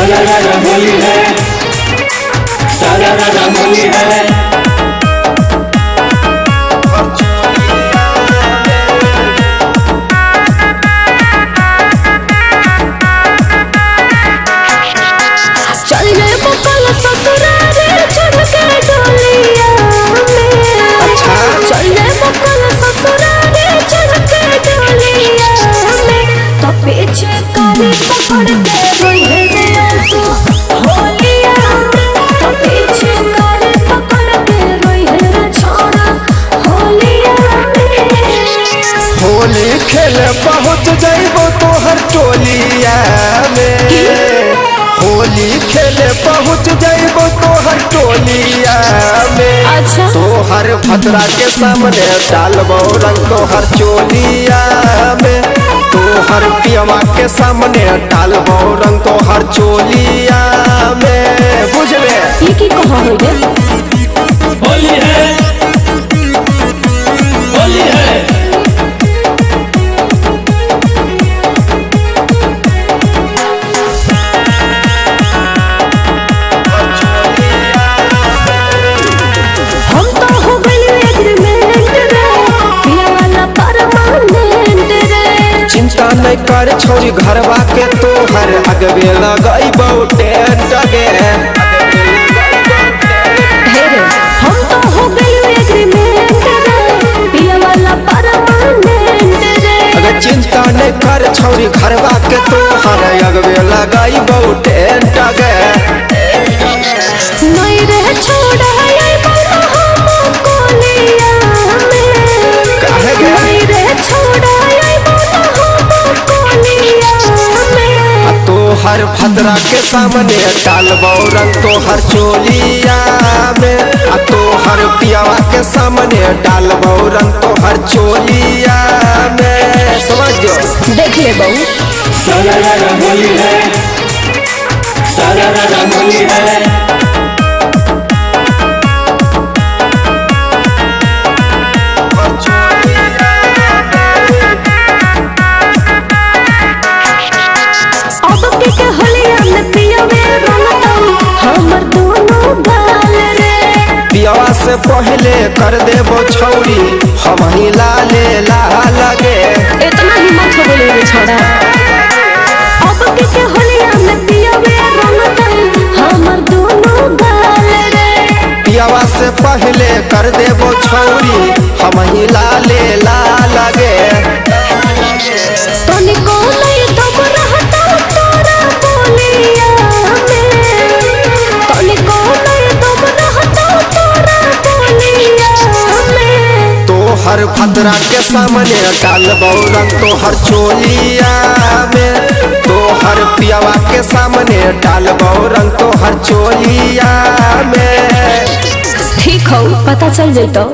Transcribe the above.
सारा रारा होली है, सारा रारा होली है। होली खेले पहुँच जाइबो तोहर टोलिया में, होली खेले पहुँच जाइबो तोहर टोलिया में। अच्छा। तोहर भद्रा के सामने डालबो रंग तोहर चोलिया में, तोहर पियवा के सामने डालबो रंग तोहर चोलिया में। बुझले ये की कहा हो रे? होली है, होली है। चिंता नहीं कर छोरी घरवा के तोहर अगवे लगइबो टेंट गे। हम तो हो गइल एग्रीमेंट रे, पिया वाला परमानेंट रे। अगर चिंता नहीं कर छोरी घरवा के तोहर अगवे लगइबो टेंट गे। नहीं रे छोड़ा ये बात हम कोलिया में, काहे गे? नहीं रे छोड़ा ये बात हम कोलिया में। तोहर भद्रा के सामने डालबो रंग तोहर चोलिया में, तोहर पियावा के सामने डालबो रंग तोहर चोलिया में। समझो देख ले बहू। सारा रारा होली है, सारा रारा होली है। पियावा से पहले कर देबो छौरी हम ही लाले लगे। इतना हिम्मत हो गइल रे छोड़ा। अब के होलिया में पियावे रंगतई हमर दोनों गाल रे। पियावा से पहले कर देबो छौरी हम ही लाले लगे। तनिको नहीं दम रहता तोरा बोलिया में, तनिको नहीं दम रहता तोरा बोलिया में। तोहर भद्रा के सामने डालबो रंग तोहर चोलिया में, तोहर पियावा के सामने डालबो रंग तोहर चोलिया में। ठीक हो, पता चल जइतो।